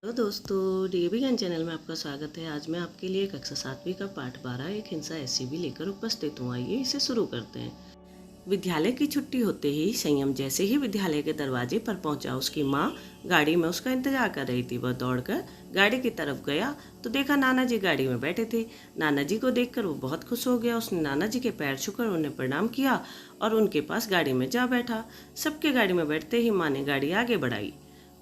Hello दोस्तों, DAV ज्ञान channel में आपका स्वागत है। आज मैं आपके लिए कक्षा 7वीं का पाठ 12 एक हिंसा ऐसी भी लेकर उपस्थित हूँ। आइए इसे शुरू करते हैं। विद्यालय की छुट्टी होते ही संयम जैसे ही विद्यालय के दरवाजे पर पहुंचा, उसकी माँ गाड़ी में उसका इंतजार कर रही थी। वह दौड़कर गाड़ी की तरफ गया तो देखा नाना जी गाड़ी में बैठे थे। नाना जी को देखकर वो बहुत खुश हो गया। उसने नाना जी के पैर छूकर उन्हें प्रणाम किया और उनके पास गाड़ी में जा बैठा। सबके गाड़ी में बैठते ही माँ ने गाड़ी आगे बढ़ाई।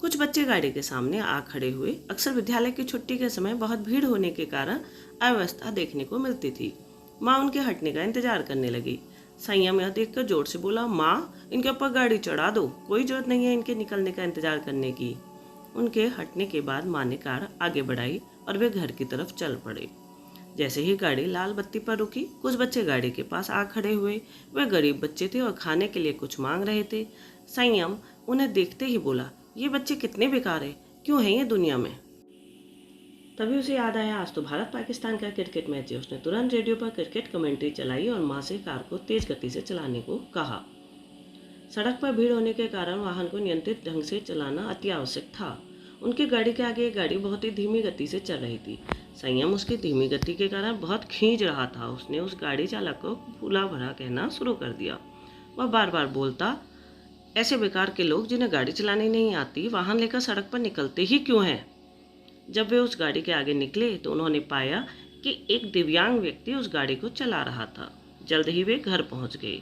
कुछ बच्चे गाड़ी के सामने आ खड़े हुए। अक्सर विद्यालय की छुट्टी के समय बहुत भीड़ होने के कारण अव्यवस्था देखने को मिलती थी। माँ उनके हटने का इंतजार करने लगी। संयम यह देखकर जोर से बोला, माँ इनके ऊपर गाड़ी चढ़ा दो, कोई जरूरत नहीं है इनके निकलने का इंतजार करने की। उनके हटने के बाद माँ ने कार आगे बढ़ाई और वे घर की तरफ चल पड़े। जैसे ही गाड़ी लाल बत्ती पर रुकी, कुछ बच्चे गाड़ी के पास आ खड़े हुए। वे गरीब बच्चे थे और खाने के लिए कुछ मांग रहे थे। संयम उन्हें देखते ही बोला, ये बच्चे कितने बेकार हैं, क्यों हैं ये दुनिया में। तभी उसे याद आया, आज तो भारत पाकिस्तान का क्रिकेट मैच है। उसने तुरंत रेडियो पर क्रिकेट कमेंट्री चलाई और माँ से कार को तेज गति से चलाने को कहा। सड़क पर भीड़ होने के कारण वाहन को नियंत्रित ढंग से चलाना अति आवश्यक था। उनकी गाड़ी के आगे एक गाड़ी बहुत ही धीमी गति से चल रही थी। संयम उसकी धीमी गति के कारण बहुत खींच रहा था। उसने उस गाड़ी चालक को भूला भरा कहना शुरू कर दिया। वह बार बार बोलता, ऐसे बेकार के लोग जिन्हें गाड़ी चलानी नहीं आती, वाहन लेकर सड़क पर निकलते ही क्यों हैं। जब वे उस गाड़ी के आगे निकले तो उन्होंने पाया कि एक दिव्यांग व्यक्ति उस गाड़ी को चला रहा था। जल्द ही वे घर पहुंच गए।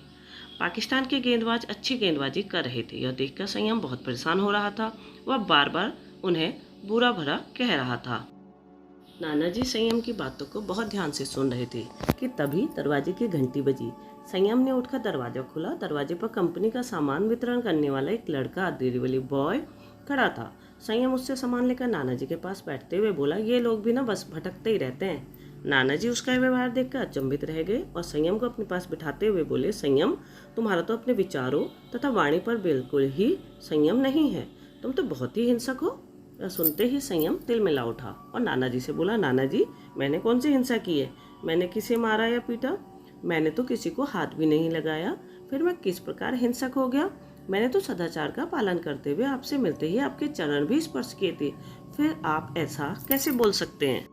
पाकिस्तान के गेंदबाज अच्छी गेंदबाजी कर रहे थे। यह देखकर संयम बहुत परेशान हो रहा था। वह बार बार उन्हें बुरा भला कह रहा था। नाना जी संयम की बातों को बहुत ध्यान से सुन रहे थे कि तभी दरवाजे की घंटी बजी। संयम ने उठकर दरवाजा खोला। दरवाजे पर कंपनी का सामान वितरण करने वाला एक लड़का, डिलीवरी बॉय, खड़ा था। संयम उससे सामान लेकर नाना जी के पास बैठते हुए बोला, ये लोग भी ना बस भटकते ही रहते हैं। नाना जी उसका व्यवहार देखकर अचंभित रह गए और संयम को अपने पास बिठाते हुए बोले, संयम तुम्हारा तो अपने विचारों तथा वाणी पर बिल्कुल ही संयम नहीं है। तुम तो बहुत ही हिंसक हो। सुनते ही संयम तिलमिला उठा और नाना जी से बोला, नाना जी मैंने कौन सी हिंसा की है? मैंने किसे मारा या पीटा? मैंने तो किसी को हाथ भी नहीं लगाया। फिर मैं किस प्रकार हिंसक हो गया? मैंने तो सदाचार का पालन करते हुए आपसे मिलते ही आपके चरण भी स्पर्श किए थे। फिर आप ऐसा कैसे बोल सकते हैं?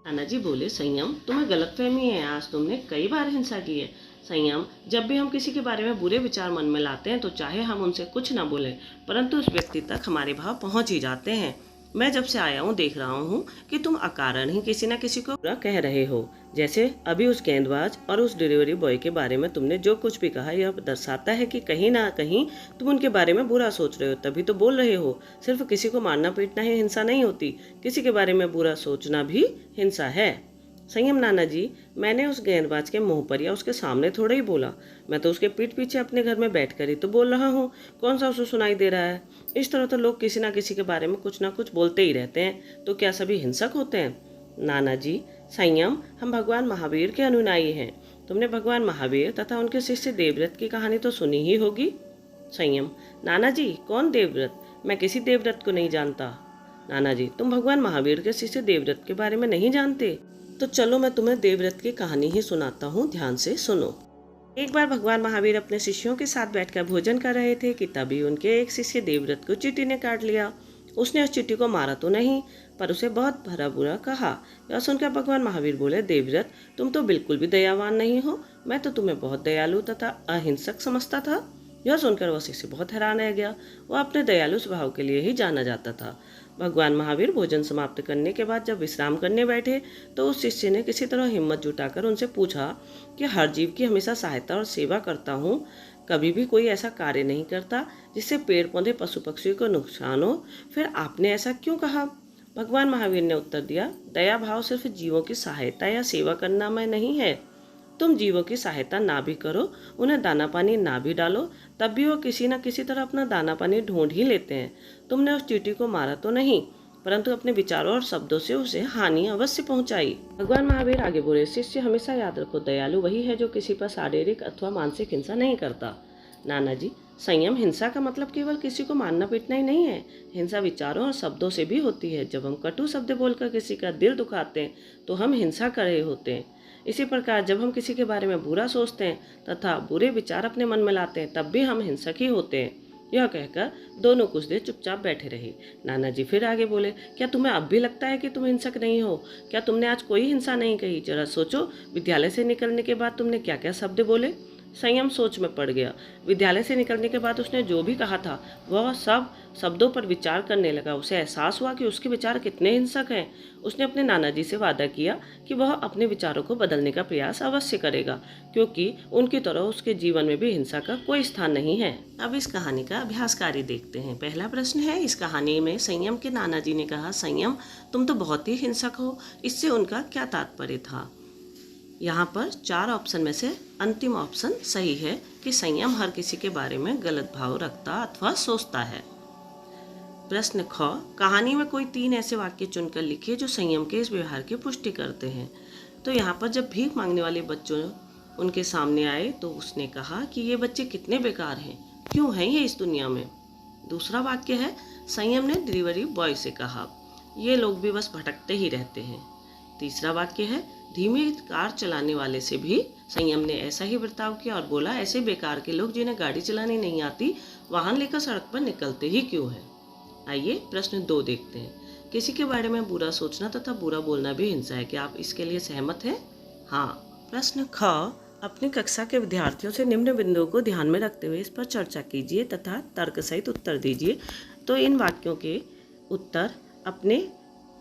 नाना जी बोले, संयम तुम्हें गलतफहमी है। आज तुमने कई बार हिंसा की है। संयम, जब भी हम किसी के बारे में बुरे विचार मन में लाते हैं तो चाहे हम उनसे कुछ ना बोलें, परंतु उस व्यक्ति तक हमारे भाव पहुंच ही जाते हैं। मैं जब से आया हूँ देख रहा हूँ कि तुम अकारण ही किसी न किसी को बुरा कह रहे हो। जैसे अभी उस गेंदबाज और उस डिलीवरी बॉय के बारे में तुमने जो कुछ भी कहा, यह दर्शाता है कि कहीं ना कहीं तुम उनके बारे में बुरा सोच रहे हो, तभी तो बोल रहे हो। सिर्फ किसी को मारना पीटना ही हिंसा नहीं होती, किसी के बारे में बुरा सोचना भी हिंसा है। संयम, नाना जी मैंने उस गेंदबाज के मुंह पर या उसके सामने थोड़ा ही बोला। मैं तो उसके पीठ पीछे अपने घर में बैठकर ही तो बोल रहा हूँ। कौन सा उसे सुनाई दे रहा है? इस तरह तो लोग किसी ना किसी के बारे में कुछ ना कुछ बोलते ही रहते हैं। तो क्या सभी हिंसक होते हैं? नाना जी संयम, हम भगवान महावीर के अनुयायी हैं। तुमने भगवान महावीर तथा उनके शिष्य देवव्रत की कहानी तो सुनी ही होगी। संयम, नाना जी कौन देवव्रत? मैं किसी देवव्रत को नहीं जानता। नाना जी, तुम भगवान महावीर के शिष्य देवव्रत के बारे में नहीं जानते? तो चलो मैं तुम्हें देवव्रत की कहानी ही सुनाता हूँ, ध्यान से सुनो। एक बार भगवान महावीर अपने शिष्यों के साथ बैठकर भोजन कर रहे थे कि तभी उनके एक शिष्य देवव्रत को चींटी ने काट लिया। उसने उस चींटी को मारा तो नहीं, पर उसे बहुत भला बुरा कहा। यह सुनकर भगवान महावीर बोले, देवव्रत तुम तो बिल्कुल भी दयावान नहीं हो। मैं तो तुम्हें बहुत दयालु तथा अहिंसक समझता था। यह सुनकर वह शिष्य बहुत हैरान रह गया। वह अपने दयालु स्वभाव के लिए ही जाना जाता था। भगवान महावीर भोजन समाप्त करने के बाद जब विश्राम करने बैठे तो उस शिष्य ने किसी तरह हिम्मत जुटाकर उनसे पूछा कि हर जीव की हमेशा सहायता और सेवा करता हूँ, कभी भी कोई ऐसा कार्य नहीं करता जिससे पेड़ पौधे पशु पक्षियों को नुकसान हो, फिर आपने ऐसा क्यों कहा? भगवान महावीर ने उत्तर दिया, दया भाव सिर्फ जीवों की सहायता या सेवा करना में नहीं है। तुम जीवों की सहायता ना भी करो, उन्हें दाना पानी ना भी डालो, तब भी वो किसी न किसी तरह अपना दाना पानी ढूंढ ही लेते हैं। तुमने उस चींटी को मारा तो नहीं, परंतु अपने विचारों और शब्दों से उसे हानि अवश्य पहुंचाई। भगवान महावीर आगे बोले, शिष्य हमेशा याद रखो, दयालु वही है जो किसी पर शारीरिक अथवा मानसिक हिंसा नहीं करता। नाना जी संयम, हिंसा का मतलब केवल किसी को मारना पीटना ही नहीं है। हिंसा विचारों और शब्दों से भी होती है। जब हम कटु शब्द बोलकर किसी का दिल दुखाते हैं तो हम हिंसा कर रहे होते हैं। इसी प्रकार जब हम किसी के बारे में बुरा सोचते हैं तथा बुरे विचार अपने मन में लाते हैं, तब भी हम हिंसक ही होते हैं। यह कहकर दोनों कुछ देर चुपचाप बैठे रहे। नाना जी फिर आगे बोले, क्या तुम्हें अब भी लगता है कि तुम हिंसक नहीं हो? क्या तुमने आज कोई हिंसा नहीं कही? जरा सोचो, विद्यालय से निकलने के बाद तुमने क्या क्या शब्द बोले। संयम सोच में पड़ गया। विद्यालय से निकलने के बाद उसने जो भी कहा था वह सब शब्दों पर विचार करने लगा। उसे एहसास हुआ कि उसके विचार कितने हिंसक हैं। उसने अपने नाना जी से वादा किया कि वह अपने विचारों को बदलने का प्रयास अवश्य करेगा, क्योंकि उनकी तरह उसके जीवन में भी हिंसा का कोई स्थान नहीं है। अब इस कहानी का अभ्यास कार्य देखते हैं। पहला प्रश्न है, इस कहानी में संयम के नाना जी ने कहा, संयम तुम तो बहुत ही हिंसक हो, इससे उनका क्या तात्पर्य था? यहाँ पर 4 ऑप्शन में से अंतिम ऑप्शन सही है कि संयम हर किसी के बारे में गलत भाव रखता अथवा सोचता है। प्रश्न ख, कहानी में कोई 3 ऐसे वाक्य चुनकर लिखिए जो संयम के इस व्यवहार की पुष्टि करते हैं। तो यहाँ पर जब भीख मांगने वाले बच्चों उनके सामने आए तो उसने कहा कि ये बच्चे कितने बेकार हैं, क्यों हैं ये इस दुनिया में। दूसरा वाक्य है, संयम ने डिलीवरी बॉय से कहा, ये लोग भी बस भटकते ही रहते हैं। तीसरा वाक्य है, धीमी कार चलाने वाले से भी संयम ने ऐसा ही बर्ताव किया और बोला, ऐसे बेकार के लोग जिन्हें गाड़ी चलानी नहीं आती वाहन लेकर सड़क पर निकलते ही क्यों हैं। आइए प्रश्न 2 देखते हैं। किसी के बारे में बुरा सोचना तथा बुरा बोलना भी हिंसा है, क्या आप इसके लिए सहमत हैं? हाँ। प्रश्न ख, अपनी कक्षा के विद्यार्थियों से निम्न बिंदुओं को ध्यान में रखते हुए इस पर चर्चा कीजिए तथा तर्क सहित उत्तर दीजिए। तो इन वाक्यों के उत्तर अपने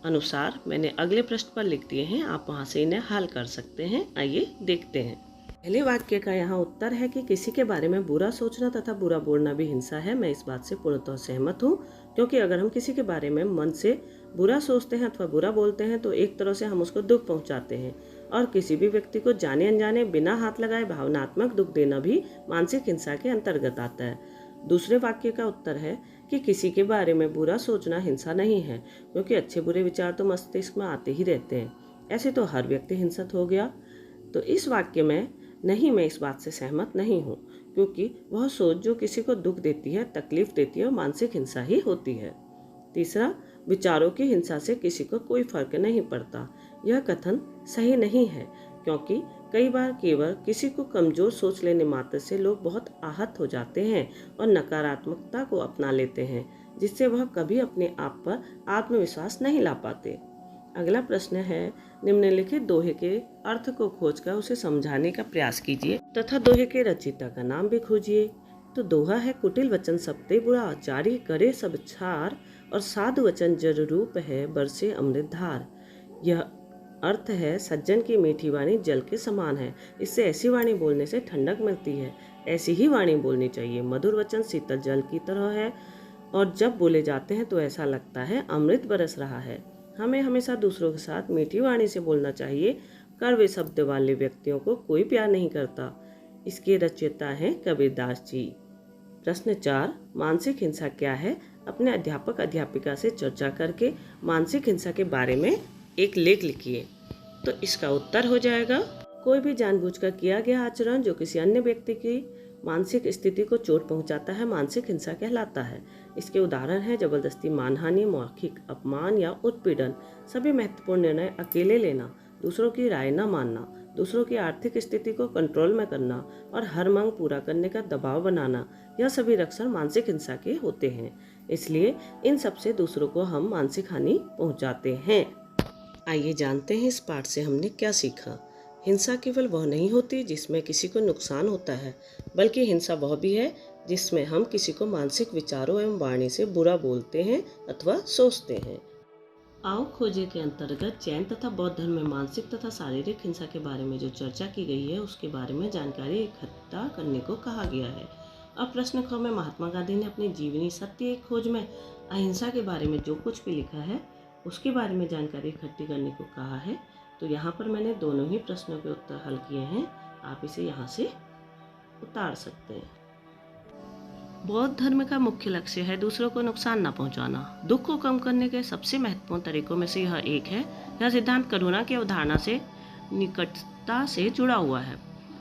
अनुसार मैंने अगले पृष्ठ पर लिख दिए हैं, आप वहां से इन्हें हल कर सकते हैं। आइए देखते हैं। पहले वाक्य का यहाँ उत्तर है कि किसी के बारे में बुरा सोचना तथा बुरा बोलना भी हिंसा है। मैं इस बात से पूर्णतः सहमत हूँ, क्योंकि अगर हम किसी के बारे में मन से बुरा सोचते हैं अथवा बुरा बोलते हैं तो एक तरह से हम उसको दुख पहुँचाते हैं, और किसी भी व्यक्ति को जाने अनजाने बिना हाथ लगाए भावनात्मक दुख देना भी मानसिक हिंसा के अंतर्गत आता है। दूसरे वाक्य का उत्तर है कि किसी के बारे में बुरा सोचना हिंसा नहीं है, क्योंकि अच्छे बुरे विचार तो मस्तिष्क में आते ही रहते हैं, ऐसे तो हर व्यक्ति हिंसक हो गया। तो इस वाक्य में नहीं, मैं इस बात से सहमत नहीं हूँ, क्योंकि वह सोच जो किसी को दुख देती है, तकलीफ देती है, और मानसिक हिंसा ही होती है। तीसरा, विचारों की हिंसा से किसी को कोई फर्क नहीं पड़ता, यह कथन सही नहीं है, क्योंकि कई बार केवल किसी को कमजोर सोच लेने मात्र से लोग बहुत आहत हो जाते हैं और नकारात्मकता को अपना लेते हैं, जिससे वह कभी अपने आप पर आत्मविश्वास नहीं ला पाते। अगला प्रश्न है, निम्नलिखित दोहे के अर्थ को खोजकर उसे समझाने का प्रयास कीजिए तथा दोहे के रचयिता का नाम भी खोजिए। तो दोहा है, कुटिल वचन सबते बुरा, जारी करे सब छार, और साधु वचन जर रूप है बरसे अमृत धार। यह अर्थ है, सज्जन की मीठी वाणी जल के समान है, इससे ऐसी वाणी बोलने से ठंडक मिलती है, ऐसी ही वाणी बोलनी चाहिए। मधुर वचन शीतल जल की तरह है, और जब बोले जाते हैं तो ऐसा लगता है अमृत बरस रहा है। हमें हमेशा दूसरों के साथ मीठी वाणी से बोलना चाहिए। कड़वे शब्द वाले व्यक्तियों को कोई प्यार नहीं करता। इसके रचयिता हैं कबीरदास जी। प्रश्न 4, मानसिक हिंसा क्या है? अपने अध्यापक अध्यापिका से चर्चा करके मानसिक हिंसा के बारे में एक लेख लिखिए। तो इसका उत्तर हो जाएगा, कोई भी जानबूझकर किया गया आचरण जो किसी अन्य व्यक्ति की मानसिक स्थिति को चोट पहुंचाता है, मानसिक हिंसा कहलाता है। इसके उदाहरण है जबरदस्ती मानहानि, मौखिक अपमान या उत्पीड़न, सभी महत्वपूर्ण निर्णय अकेले लेना, दूसरों की राय न मानना, दूसरों की आर्थिक स्थिति को कंट्रोल में करना और हर मांग पूरा करने का दबाव बनाना, यह सभी लक्षण मानसिक हिंसा के होते हैं। इसलिए इन सब से दूसरों को हम मानसिक हानि पहुंचाते हैं। आइए जानते हैं इस पाठ से हमने क्या सीखा। हिंसा केवल वह नहीं होती जिसमें किसी को नुकसान होता है, बल्कि हिंसा वह भी है जिसमें हम किसी को मानसिक विचारों एवं वाणी से बुरा बोलते हैं अथवा सोचते हैं। आओ खोजे के अंतर्गत जैन तथा बौद्ध धर्म में मानसिक तथा शारीरिक हिंसा के बारे में जो चर्चा की गई है उसके बारे में जानकारी इकट्ठा करने को कहा गया है। अब प्रश्न ख में महात्मा गांधी ने अपनी जीवनी सत्य एक खोज में अहिंसा के बारे में जो कुछ भी लिखा है उसके बारे में जानकारी इकट्ठी करने को कहा है। तो यहाँ पर मैंने दोनों ही प्रश्नों के उत्तर हल किए हैं, आप इसे यहाँ से उतार सकते हैं। बौद्ध धर्म का मुख्य लक्ष्य है दूसरों को नुकसान न पहुंचाना। दुख को कम करने के सबसे महत्वपूर्ण तरीकों में से यह एक है। यह सिद्धांत करुणा की अवधारणा से निकटता से जुड़ा हुआ है।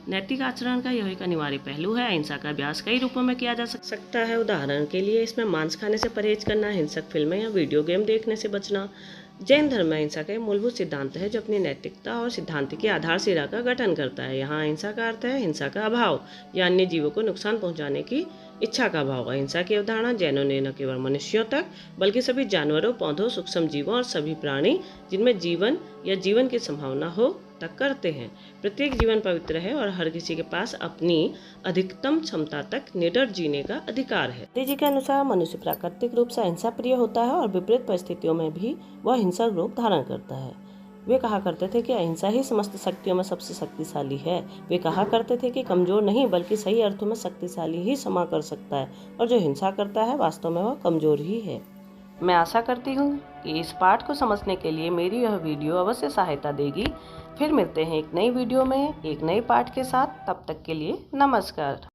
नैतिक आचरण का यह एक अनिवार्य पहलू है। अहिंसा का अभ्यास कई रूपों में किया जा सकता है। उदाहरण के लिए इसमें मांस खाने से परहेज करना, हिंसक फिल्में या वीडियो गेम देखने से बचना। जैन धर्म में अहिंसा का एक मूलभूत सिद्धांत है जो अपनी नैतिकता और सिद्धांत की आधारशिला का गठन करता है। यहाँ अहिंसा का अर्थ है हिंसा का अभाव या अन्य जीवों को नुकसान पहुंचाने की इच्छा का अभाव। अहिंसा की अवधारणा जैनों ने न केवल मनुष्यों तक बल्कि सभी जानवरों, पौधों, सूक्ष्म जीवों और सभी प्राणी जिनमें जीवन या जीवन की संभावना हो तक करते हैं। प्रत्येक जीवन पवित्र है और हर किसी के पास अपनी अधिकतम क्षमता तक निडर जीने का अधिकार है। गांधी जी के अनुसार मनुष्य प्राकृतिक रूप से अहिंसा प्रिय होता है और विपरीत परिस्थितियों में भी वह हिंसक रूप धारण करता है। वे कहा करते थे कि अहिंसा ही समस्त शक्तियों में सबसे शक्तिशाली है। वे कहा करते थे कि कमजोर नहीं बल्कि सही अर्थों में शक्तिशाली ही क्षमा कर सकता है और जो हिंसा करता है वास्तव में वह कमजोर ही है। मैं आशा करती हूँ कि इस पाठ को समझने के लिए मेरी यह वीडियो अवश्य सहायता देगी। फिर मिलते हैं एक नई वीडियो में एक नए पाठ के साथ। तब तक के लिए नमस्कार।